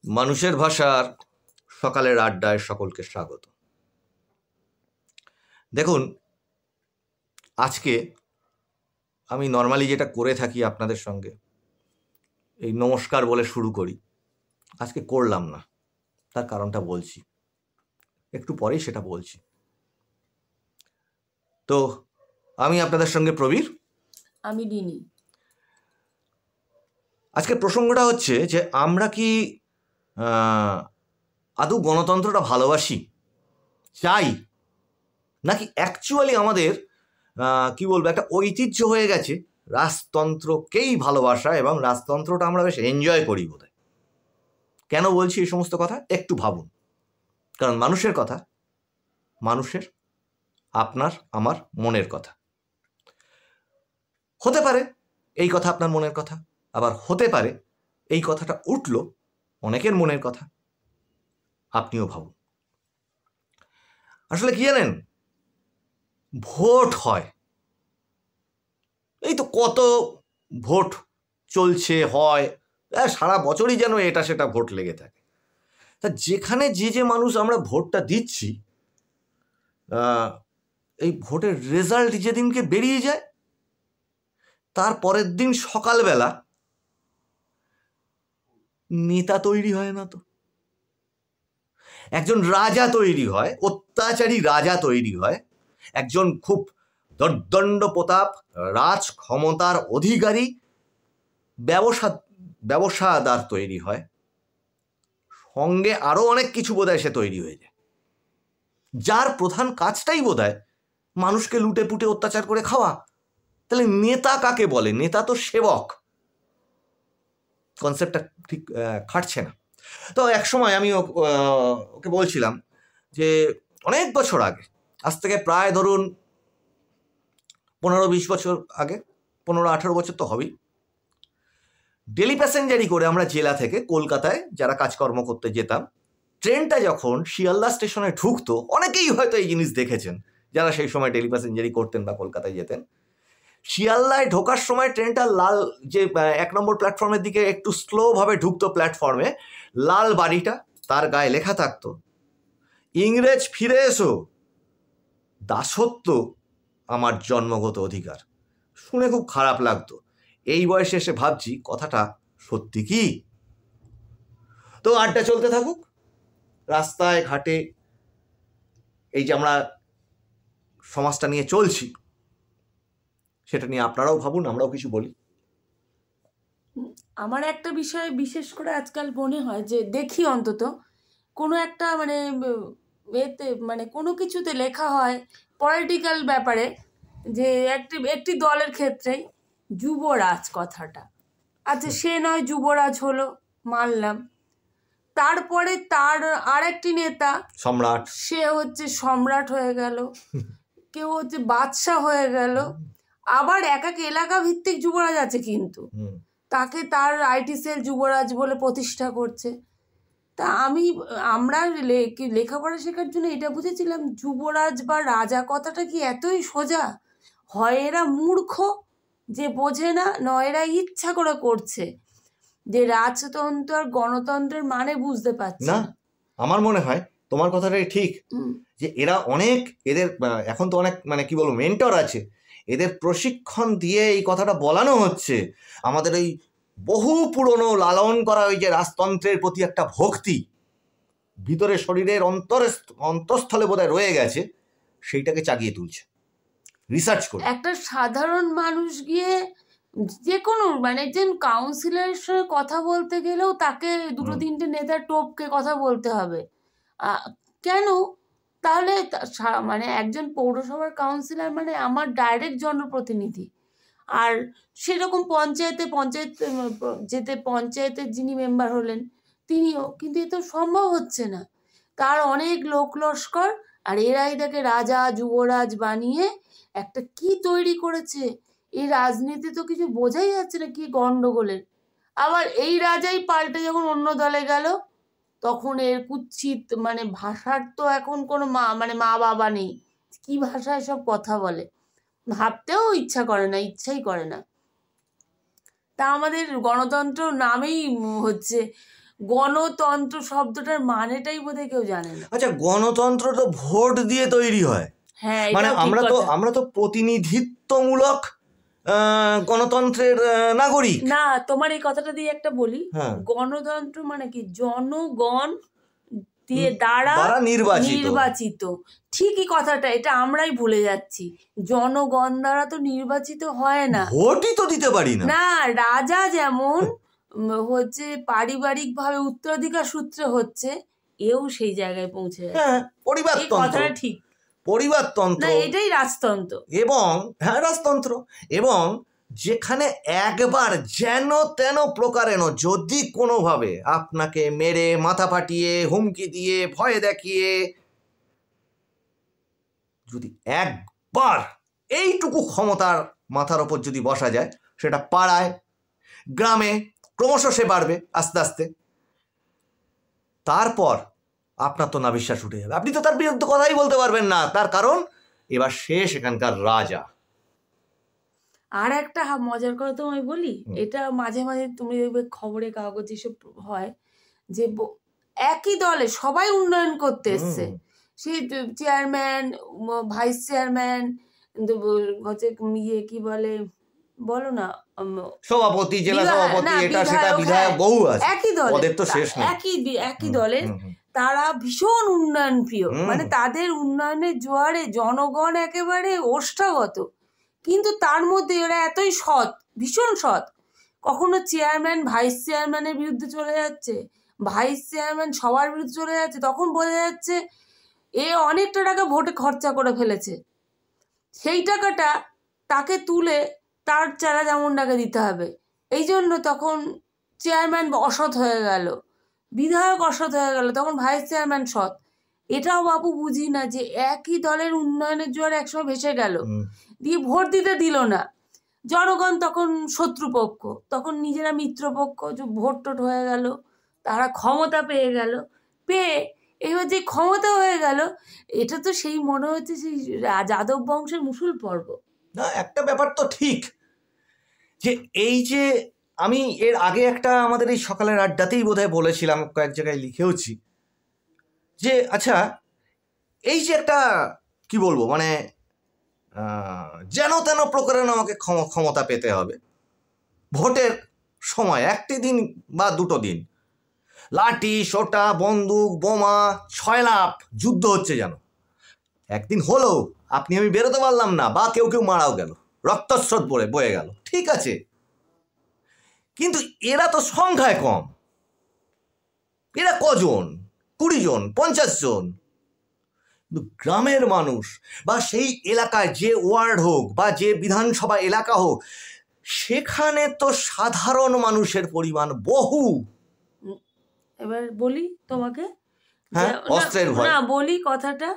মানুষের ভাষার সকালের আড্ডায় সকলকে স্বাগত। দেখুন, আজকে আমি নর্মালি যেটা করে থাকি আপনাদের সঙ্গে, এই নমস্কার বলে শুরু করি, আজকে করলাম না। তার কারণটা বলছি, একটু পরেই সেটা বলছি। তো আমি আপনাদের সঙ্গে প্রবীর, আমি ডিনি। আজকের প্রসঙ্গটা হচ্ছে যে আমরা কি আদৌ গণতন্ত্রটা ভালোবাসি, চাই, নাকি অ্যাকচুয়ালি আমাদের কি বলবো একটা ঐতিহ্য হয়ে গেছে রাজতন্ত্রকেই ভালোবাসা, এবং রাজতন্ত্রটা আমরা বেশ এনজয় করি বোধহয়। কেন বলছি এই সমস্ত কথা একটু ভাবুন। কারণ মানুষের কথা, মানুষের, আপনার আমার মনের কথা। হতে পারে এই কথা আপনার মনের কথা, আবার হতে পারে এই কথাটা উঠল অনেকের মনের কথা। আপনিও ভাবুন। আসলে কি জানেন, ভোট হয়, এই তো কত ভোট চলছে, হয়, সারা বছরই যেন এটা সেটা ভোট লেগে থাকে। তা যেখানে যে মানুষ আমরা ভোটটা দিচ্ছি, এই ভোটের রেজাল্ট যেদিনকে বেরিয়ে যায়, তার পরের দিন সকালবেলা নেতা তৈরি হয় না তো, একজন রাজা তৈরি হয়, অত্যাচারী রাজা তৈরি হয়, একজন খুব দর্দণ্ড প্রতাপ রাজ ক্ষমতার অধিকারী ব্যবসাদার তৈরি হয়, সঙ্গে আরো অনেক কিছু বোধহয় সে তৈরি হয়ে যায়, যার প্রধান কাজটাই বোধহয় মানুষকে লুটে পুটে অত্যাচার করে খাওয়া। তাহলে নেতা কাকে বলে? নেতা তো সেবক। কনসেপ্টটা ঠিক খাটছে না। তো এক সময় আমি ওকে বলছিলাম যে অনেক বছর আগে, আজ থেকে প্রায় ধরুন 15-20 বছর আগে, 15-18 বছর তো হবেই, ডেলি প্যাসেঞ্জারি করে আমরা জেলা থেকে কলকাতায় যারা কাজকর্ম করতে যেতাম, ট্রেনটা যখন শিয়ালদা স্টেশনে ঢুকতো, অনেকেই হয়তো এই জিনিস দেখেছেন যারা সেই সময় ডেলি প্যাসেঞ্জারি করতেন বা কলকাতায় যেতেন। শিয়ালদায় ঢোকার সময় ট্রেনটা লাল, যে 1 নম্বর প্ল্যাটফর্মের দিকে একটু স্লোভাবে ঢুকতো প্ল্যাটফর্মে, লাল বাড়িটা, তার গায়ে লেখা থাকতো, ইংরেজ ফিরে এসো, দাসত্ব আমার জন্মগত অধিকার। শুনে খুব খারাপ লাগতো। এই বয়সে এসে ভাবছি কথাটা সত্যি কি? তো আড্ডা চলতে থাকুক, রাস্তায় ঘাটে এই যে আমরা সমাজটা নিয়ে চলছি, সেটা নিয়ে আপনারাও ভাবুন, আমরাও কিছু বলি। আমার একটা বিষয় বিশেষ করে আজকাল মনে হয় যে দেখি অন্তত কোনো একটা এতে কোনো কিছুতে লেখা হয় পলিটিক্যাল ব্যাপারে, যে একটি দলের ক্ষেত্রেই যুবরাজ কথাটা, আচ্ছা সে নয় যুবরাজ হলো, মানলাম, তারপরে তার আরেকটি নেতা সম্রাট, সে হচ্ছে সম্রাট হয়ে গেল, কেউ হচ্ছে বাদশাহ হয়ে গেল, আবার এক এক এলাকা ভিত্তিক যুবরাজ আছে, কিন্তু তাকে তার আইটি সেল যুবরাজ বলে প্রতিষ্ঠা করছে। তা আমরা লেখাপড়া শেখার জন্য এটা বুঝেছিলাম যুবরাজ বা রাজা কথাটা কি এতই সোজা? হয় এরা মূর্খ যে বোঝে না, নয় এরা ইচ্ছা করে করছে যে রাজতন্ত্র আর গণতন্ত্রের মানে বুঝতে পারছে না। আমার মনে হয় তোমার কথাটাই ঠিক, যে এরা অনেক, এদের এখন তো অনেক কি বলবো মেন্টর আছে, এদের প্রশিক্ষণ দিয়ে এই কথাটা বলানো হচ্ছে। আমাদের এই বহু পুরনো লালন করা ওই যে রাজতন্ত্রের প্রতি একটা ভক্তি ভিতরে শরীরের অন্তঃস্থলে বোধহয় রয়ে গেছে, সেইটাকে জাগিয়ে তুলছে রিসার্চ করে। একটা সাধারণ মানুষ গিয়ে যে কোনো একজন কাউন্সিলরের সঙ্গে কথা বলতে গেলেও তাকে 2-3টে নেতার টোপকে কথা বলতে হবে। কেন? তাহলে একজন পৌরসভার কাউন্সিলর আমার ডাইরেক্ট জনপ্রতিনিধি, আর সেরকম পঞ্চায়েতের যিনি মেম্বার হলেন তিনিও, কিন্তু এ তো সম্ভব হচ্ছে না। তার অনেক লোক লস্কর, আর এরাই তাকে রাজা যুবরাজ বানিয়ে একটা কি তৈরি করেছে। এই রাজনীতি তো কিছু বোঝাই যাচ্ছে না কি গন্ডগোলের। আবার এই রাজাই পাল্টে যখন অন্য দলে গেল, তখন এর কুৎসিত ভাষার তো এখন কোনো মা বাবা নেই, কি ভাষায় সব কথা বলে, ভাবতেও ইচ্ছাই করে না। তা আমাদের গণতন্ত্র নামেই হচ্ছে গণতন্ত্র শব্দটার মানেটাই বোধহয় কেউ জানে না। আচ্ছা, গণতন্ত্র তো ভোট দিয়ে তৈরি হয়। হ্যাঁ, মানে আমরা তো প্রতিনিধিত্বমূলক গণতন্ত্রের নাগরিক। না, তোমার এই কথাটা দিয়ে একটা বলি, হ্যাঁ, গণতন্ত্র মানে কি, জনগণ দিয়ে দ্বারা নির্বাচিত। ঠিকই কথাটা, এটা আমরাই ভুলে যাচ্ছি। জনগণ দ্বারা তো নির্বাচিত হয় না, ভোটই তো দিতে পারি না। না, রাজা যেমন হচ্ছে পারিবারিক ভাবে উত্তরাধিকার সূত্রে হচ্ছে, এও সেই জায়গায় পৌঁছে যাচ্ছে। হ্যাঁ, পরিবারতন্ত্র, কথাটা ঠিক, পরিবারতন্ত্র, না এটাই রাজতন্ত্র। এবং হ্যাঁ, রাজতন্ত্র, এবং যেখানে একবার যেন তেন প্রকারেণ যদি কোনোভাবে আপনাকে মেরে, মাথা ফাটিয়ে, হুমকি দিয়ে, ভয় দেখিয়ে যদি একবার এইটুকু ক্ষমতার মাথার ওপর যদি বসা যায়, সেটা পাড়ায়, গ্রামে ক্রমশ সে বাড়বে আস্তে আস্তে। তারপর আপনার তো না বিশ্বাস উঠে যাবে, আপনি তো তার বিরুদ্ধে কথাই বলতে পারবেন না, তার কারণ এবার সে সেখানকার রাজা। আর একটা মজার কথা তোমায় বলি, এটা মাঝে মাঝে তুমি দেখবে খবরে কাগজে এসব হয়, যে একই দলে সবাই উন্নয়ন করতে এসছে, সেই চেয়ারম্যান, ভাইস চেয়ারম্যান, হচ্ছে ইয়ে কি বলে বলো না, সভাপতি, জেলা সভাপতি, এটা সেটা, বিধায়ক, বহু আছে, একই দলে, ওদের তো শেষ নেই, একই দলের, তারা ভীষণ উন্নয়ন প্রিয়, মানে তাদের উন্নয়নের জোয়ারে জনগণ একেবারে ওষ্ঠাগত, কিন্তু তার মধ্যে এরা এতই সৎ, ভীষণ সৎ, কখনো চেয়ারম্যান ভাইস চেয়ারম্যানের বিরুদ্ধে চলে যাচ্ছে, ভাইস চেয়ারম্যান সবার বিরুদ্ধে চলে যাচ্ছে, তখন বোঝা যাচ্ছে এ অনেকটা টাকা ভোটে খরচা করে ফেলেছে, সেই টাকাটা তাকে তুলে তার চারা যেমনটাকে দিতে হবে, এই জন্য তখন চেয়ারম্যান অসৎ হয়ে গেল, বিধায়ক অসৎ হয়ে গেল, তখন ভাইস চেয়ারম্যান সৎ। এটাও বাবু বুঝি না যে একই দলের উন্নয়নের জোয়ার একসময় ভেসে গেল, দিয়ে ভোট দিতে দিল না, জনগণ তখন শত্রুপক্ষ, তখন নিজেরা মিত্রপক্ষ, যে ভোট টোট হয়ে গেল, তারা ক্ষমতা পেয়ে গেল, পেয়ে এবার যে ক্ষমতা হয়ে গেল, এটা তো সেই মনে হচ্ছে সেই যাদব বংশের মুসুল পর্ব। না, একটা ব্যাপার তো ঠিক, যে এই যে আমি এর আগে একটা আমাদের এই সকালের আড্ডাতেই বোধহয় বলেছিলাম, কয়েক জায়গায় লিখেওছি, যে আচ্ছা এই যে একটা কি বলবো, মানে যেন তেন প্রকারেণ আমাকে ক্ষমতা পেতে হবে, ভোটের সময় একটি দিন বা দুটো দিন লাঠি, সোটা, বন্দুক, বোমা, ছয়লাপ যুদ্ধ হচ্ছে, যেন একদিন হলো আপনি আমি বেরোতে পারলাম না, বা কেউ মারাও গেল, রক্তস্রোত বয়ে গেল, ঠিক আছে, কিন্তু এরা তো সংখ্যায় কম, এরা কজন, 20 জন, 50 জন, গ্রামের মানুষ বা সেই এলাকায় যে ওয়ার্ড হোক বা যে বিধানসভা এলাকা হোক, সেখানে তো সাধারণ মানুষের পরিমাণ বহু। এবার বলি তোমাকে, হ্যাঁ, অস্ত্রের ভয়, না বলি কথাটা,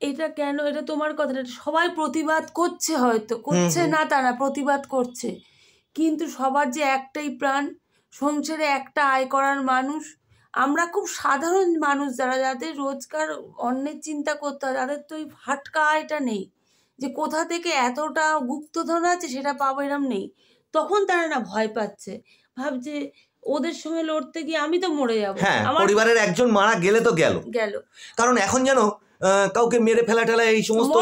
এটা কেন, এটা তোমার কথাটা, সবাই প্রতিবাদ করছে, হয়তো করছে না তা না, প্রতিবাদ করছে, কিন্তু সবার যে একটাই প্রাণ, সংসারে একটা আয় করার মানুষ, আমরা খুব সাধারণ মানুষ, যাদের রোজগার অন্যের চিন্তা করতে হয়, তাদের তো ওই ফাটকা আয়টা নেই, যে কোথা থেকে এতটা গুপ্তধন আছে সেটা পাবো, এরম নেই, তখন তারা না ভয় পাচ্ছে, ভাবছে ওদের সঙ্গে লড়তে গিয়ে আমি তো মরে যাবো। হ্যাঁ, পরিবারের একজন মারা গেলে তো গেল, কারণ এখন যেন কাউকে মেরে ফেলা টেলা এই সমস্ত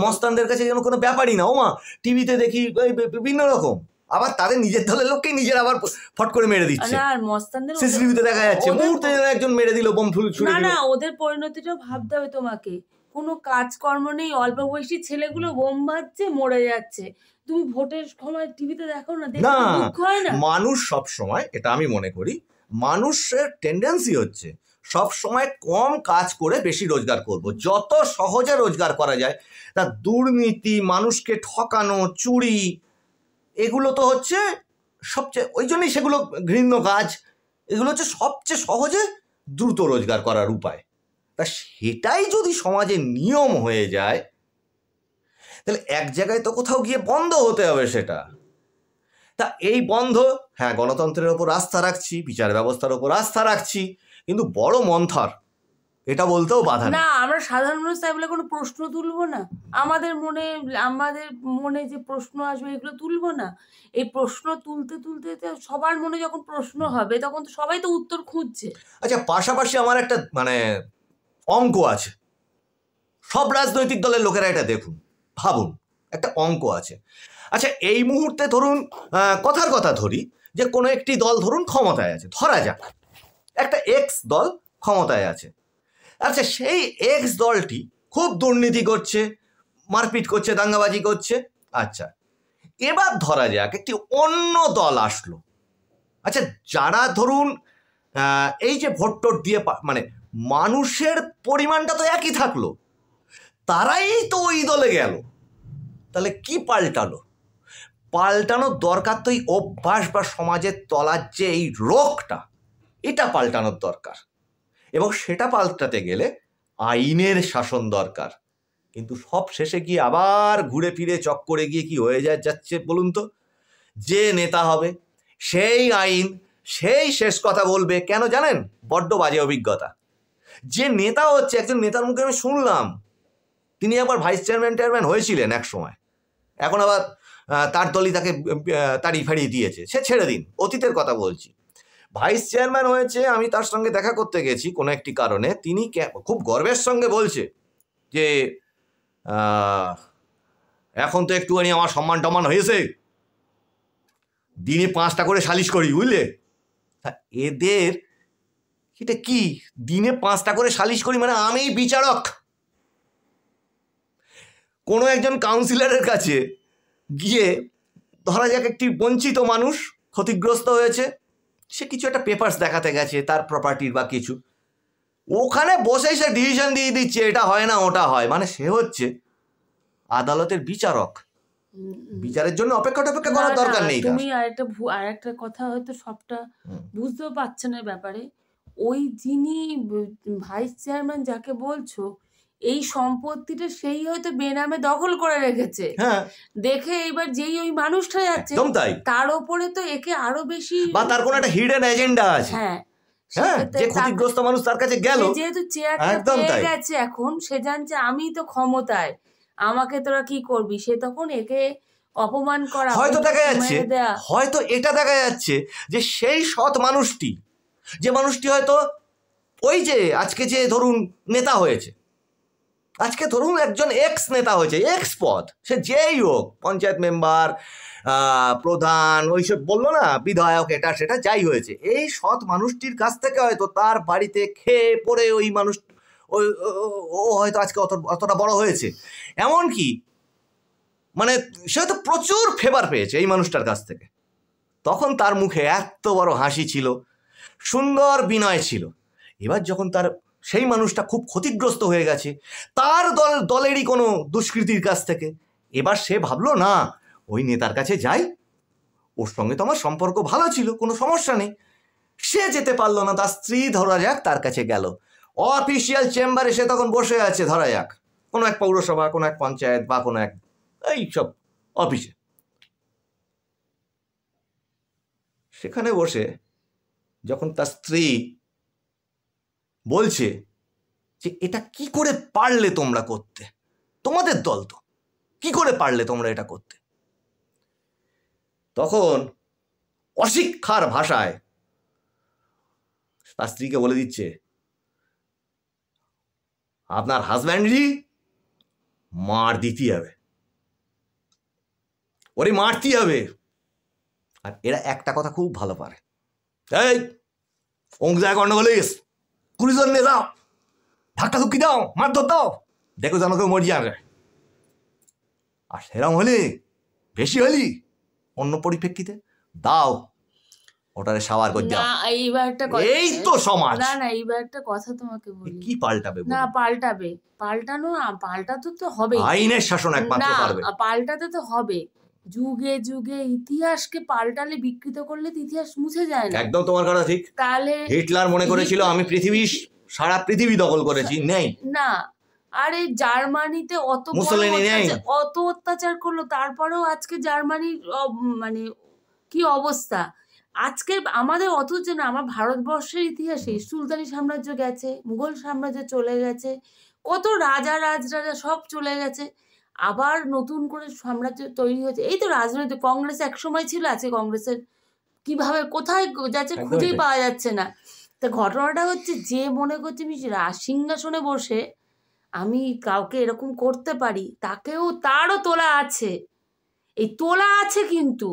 মস্তানদের কাছে যেন কোনো ব্যাপারই না। ওমা, টিভিতে দেখি বিভিন্ন রকম, আবার তাদের নিজের দলের লোককে নিজের আবার ফট করে মেরে দিচ্ছে, সিসিটিভিতে দেখা যাচ্ছে, মুহূর্তে একজন মেরে দিল, বোম ছুড়ে দিল। না, ওদের পরিণতিটাও ভাবতে হবে তোমাকে, কোনো কাজকর্ম নেই, অল্প বয়সী ছেলেগুলো বোম মারছে, মরে যাচ্ছে, তুমি ভোটের সময় টিভিতে দেখো না, দুঃখ হয় না? মানুষ সব সময়, এটা আমি মনে করি, মানুষের টেন্ডেন্সি হচ্ছে সব সময় কম কাজ করে বেশি রোজগার করব, যত সহজে রোজগার করা যায়। তা দুর্নীতি, মানুষকে ঠকানো, চুরি, এগুলো তো হচ্ছে সবচেয়ে, ওই জন্যই সেগুলো ঘৃণ্য কাজ, এগুলো হচ্ছে সবচেয়ে সহজে দ্রুত রোজগার করার উপায়। তা সেটাই যদি সমাজে নিয়ম হয়ে যায়, তাহলে এক জায়গায় তো কোথাও গিয়ে বন্ধ হতে হবে সেটা। তা এই বন্ধ, হ্যাঁ, গণতন্ত্রের ওপর আস্থা রাখছি, বিচার ব্যবস্থার ওপর আস্থা রাখছি, কিন্তু বড় মন্থর এটা বলতেও বাধা নেই। না, আমরা সাধারণ মানুষ তাই বলে কোনো প্রশ্ন তুলবো না? আমাদের মনে যে প্রশ্ন আসবে এগুলো তুলবো না? এই প্রশ্ন তুলতে তুলতে সবার মনে যখন প্রশ্ন হবে তখন তো সবাই তো উত্তর খুঁজছে। আচ্ছা, পাশাপাশি আমার একটা অঙ্ক আছে, সব রাজনৈতিক দলের লোকেরা এটা দেখুন, ভাবুন, একটা অঙ্ক আছে। আচ্ছা, এই মুহূর্তে ধরুন, কথার কথা ধরি যে কোনো একটি দল ধরুন ক্ষমতায় আছে, ধরা যাক একটা এক্স দল ক্ষমতায় আছে। আচ্ছা, সেই এক্স দলটি খুব দুর্নীতি করছে, মারপিট করছে, দাঙ্গাবাজি করছে। আচ্ছা, এবার ধরা যাক একটি অন্য দল আসলো। আচ্ছা, যারা ধরুন এই যে ভোট টোট দিয়ে মানুষের পরিমাণটা তো একই থাকলো, তারাই তো ওই দলে গেল, তাহলে কি পাল্টালো? পাল্টানোর দরকার তো এই অভ্যাস বা সমাজের তলার যে এই রোগটা, এটা পাল্টানোর দরকার, এবং সেটা পাল্টাতে গেলে আইনের শাসন দরকার। কিন্তু সব শেষে গিয়ে আবার ঘুরে ফিরে চক্করে গিয়ে কি হয়ে যাচ্ছে বলুন তো? যে নেতা হবে সেই আইন, সেই শেষ কথা বলবে। কেন জানেন? বড্ড বাজে অভিজ্ঞতা। যে নেতা হচ্ছে, একজন নেতার মুখে আমি শুনলাম তিনি একবার ভাইস চেয়ারম্যান হয়েছিলেন এক সময়, এখন আবার তার দলই তাকে তাড়ি ফাড়িয়ে দিয়েছে, সে ছেড়ে দিন, অতীতের কথা বলছি। ভাইস চেয়ারম্যান হয়েছে, আমি তার সঙ্গে দেখা করতে গেছি কোনো একটি কারণে, তিনি খুব গর্বের সঙ্গে বলছে যে এখন তো একটুখানি আমার সম্মান টম্মান হয়েছে, দিনে 5টা করে সালিশ করি, বুঝলে? এদের এটা কি, দিনে 5টা করে সালিশ করি মানে আমি বিচারক? কোনো একজন কাউন্সিলরের কাছে গিয়ে ধরা যাক একটি বঞ্চিত মানুষ ক্ষতিগ্রস্ত হয়েছে, সে কিছু একটা পেপারস দেখাতে গেছে তার প্রপার্টির বা কিছু, ওখানে বসেই সে ডিসিশন দিয়ে দিচ্ছে এটা হয় না ওটা হয়, মানে সে হচ্ছে আদালতের বিচারক। বিচারের জন্য অপেক্ষা করার দরকার নেই। তুমি আরেকটা কথা হয়তো সবটা বুঝতেও পারছে না ব্যাপারে, ওই যিনি ভাইস চেয়ারম্যান যাকে বলছো, এই সম্পত্তিটা সেই হয়তো বেনামে দখল করে রেখেছে। দেখে এইবার যেই ওই মানুষটা যাচ্ছে তার ওপরে তো একে আরো বেশি, বা তার কোনো একটা হিডেন এজেন্ডা আছে। যে ক্ষতিগ্রস্ত মানুষ তার কাছে গেল, যেহেতু চেয়ারটা পেয়ে গেছে এখন, সে জানছে আমি তো ক্ষমতায়, আমাকে তোরা কি করবি, সে তখন একে অপমান করা। হয়তো এটা দেখা যাচ্ছে যে সেই সৎ মানুষটি, যে মানুষটি হয়তো ওই যে আজকে যে ধরুন নেতা হয়েছে, আজকে ধরুন একজন এক্স নেতা হয়েছে, এক্স পদ, সে যেই হোক, পঞ্চায়েত মেম্বার, প্রধান, ওইসব বললো না, বিধায়ক, এটা সেটা যাই হয়েছে, এই সৎ মানুষটির কাছ থেকে হয়তো তার বাড়িতে খেয়ে পড়ে ওই মানুষ ও হয়তো আজকে অতটা বড় হয়েছে। এমনকি সে হয়তো প্রচুর ফেভার পেয়েছে এই মানুষটার কাছ থেকে, তখন তার মুখে এত বড় হাসি ছিল, সুন্দর বিনয় ছিল। এবার যখন সেই মানুষটা খুব ক্ষতিগ্রস্ত হয়ে গেছে তার দলেরই কোনো দুষ্কৃতির কাছ থেকে, এবার সে ভাবলো না ওই নেতার কাছে যাই, ওর সঙ্গে তো আমার সম্পর্ক ভালো ছিল, কোনো সমস্যা নেই। সে যেতে পারলো না, তার স্ত্রী ধরা যাক তার কাছে গেল, অফিসিয়াল চেম্বারে সে তখন বসে আছে, ধরা যাক কোনো এক পৌরসভা, কোনো এক পঞ্চায়েত বা কোনো এক এইসব অফিসে, সেখানে বসে যখন তার স্ত্রী বলছে যে এটা কি করে পারলে তোমরা করতে, তোমাদের দল তো, কি করে পারলে তোমরা এটা করতে, তখন অশিক্ষার ভাষায় তার স্ত্রীকে বলে দিচ্ছে আপনার হাজব্যান্ডই মার দিতে হবে, ওরে মারতে হবে। আর এরা একটা কথা খুব ভালো পারে, এই অঙ্ক জায়গা গন্ডগোল হয়ে গেছে, 20 জন নিয়ে যাও, ধাক্কা ধুক্কি দাও, মারধর দাও, দেখো যেন কেউ মরে যাবে। আর সেরম হলে, বেশি হলি অন্য পরিপ্রেক্ষিতে দাও, ওটারে সাবার করে দাও। এই তো সমাজ। না এইবার একটা কথা তোমাকে বলি, কি পাল্টাবে? না পাল্টাতে তো হবে, আইনের শাসন একমাত্র পারবে। পাল্টাতে তো হবে, যুগে যুগে ইতিহাসকে পাল্টালে, বিকৃত করলে ইতিহাস মুছে যায় না। একদম তোমার কথা ঠিক। তাহলে হিটলার মনে করেছিল আমি সারা পৃথিবী দখল করেছি, নেই না। আরে জার্মানিতে অত অত্যাচার করলো, তারপরেও আজকে জার্মানির কি অবস্থা। আজকে আমাদের অথচ না, আমার ভারতবর্ষের ইতিহাসে সুলতানি সাম্রাজ্য গেছে, মুঘল সাম্রাজ্য চলে গেছে, কত রাজা রাজরাজা সব চলে গেছে, আবার নতুন করে সাম্রাজ্য তৈরি হয়েছে। এই তো রাজনৈতিক, কংগ্রেস এক সময় ছিল, আছে কংগ্রেসের কিভাবে কোথায় যাচ্ছে খুঁজেই পাওয়া যাচ্ছে না। তা ঘটনাটা হচ্ছে, যে মনে করছে আমি সিংহাসনে বসে আমি কাউকে এরকম করতে পারি, তারও তোলা আছে, এই তোলা আছে কিন্তু।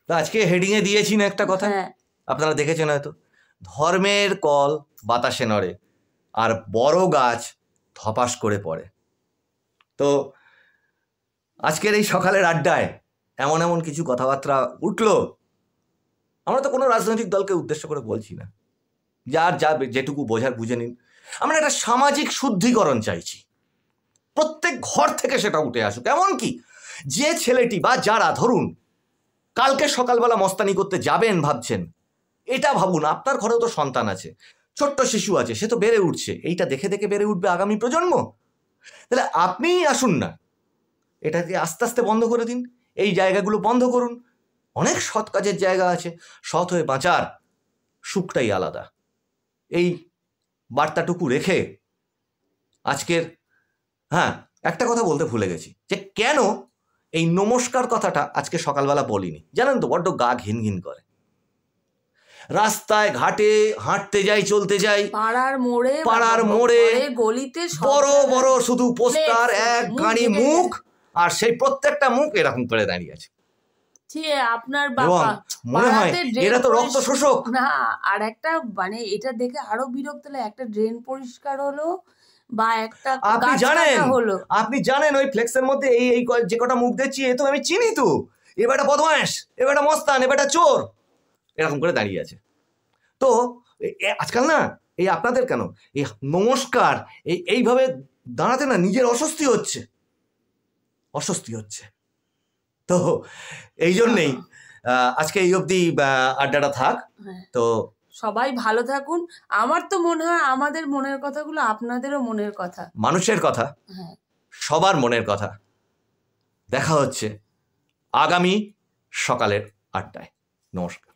আজকে হেডিং এ দিয়েছি না একটা কথা, আপনারা দেখেছেন হয়তো, ধর্মের কল বাতাসে নড়ে আর বড় গাছ ধপাস করে পড়ে। তো আজকের এই সকালের আড্ডায় এমন এমন কিছু কথাবার্তা উঠলো, আমরা তো কোনো রাজনৈতিক দলকে উদ্দেশ্য করে বলছি না, যার যা যেটুকু বোঝার বুঝে নিন। আমরা একটা সামাজিক শুদ্ধিকরণ চাইছি, প্রত্যেক ঘর থেকে সেটা উঠে আসুক। এমনকি যে ছেলেটি বা যারা ধরুন কালকে সকালবেলা মস্তানি করতে যাবেন ভাবছেন, এটা ভাবুন আপনার ঘরেও তো সন্তান আছে, ছোট্ট শিশু আছে, সে তো বেড়ে উঠছে, এইটা দেখে দেখে বেড়ে উঠবে আগামী প্রজন্ম। তাহলে আপনিই আসুন না, এটাকে আস্তে আস্তে বন্ধ করে দিন, এই জায়গাগুলো বন্ধ করুন। অনেক সৎ কাজের জায়গা আছে, সৎ হয়ে বাঁচার সুখটাই আলাদা। এই বার্তাটুকু রেখে আজকের, হ্যাঁ একটা কথা বলতে ভুলে গেছি, যে কেন এই নমস্কার কথাটা আজকে সকালবেলা বলিনি জানেন তো? বড্ড গা ঘিন ঘিন করে। রাস্তায় ঘাটে হাঁটতে যাই, চলতে যাই, পাড়ার মোড়ে গলিতে বড় বড় শুধু পোস্টার, এক গাড়ি মুখ, আর সেই প্রত্যেকটা মুখ এরকম করে দাঁড়িয়ে আছে। আপনার বাবা মনে হয় এটা তো রক্ত শোষক না। আর একটা মানে এটা দেখে আরো বিরক্ত লাগে, একটা ড্রেন পরিষ্কার হলো বা একটা আপনি জানেন ওই ফ্লেক্সের মধ্যে এই যে কটা মুখ দেখছি, এ তো আমি চিনি তো, এবারটা বদমাশ, এবারটা মস্তান, এবারটা চোর, এরকম করে দাঁড়িয়ে আছে। তো আজকাল না এই আপনাদের কেন এই নমস্কার এইভাবে দাঁড়াতে না নিজের অস্বস্তি হচ্ছে। তো এই জন্যেই আজকে এই অবধি আড্ডাটা থাক। তো সবাই ভালো থাকুন। আমার তো মনে হয় আমাদের মনের কথাগুলো আপনাদেরও মনের কথা, মানুষের কথা, সবার মনের কথা। দেখা হচ্ছে আগামী সকালের আড্ডায়। নমস্কার।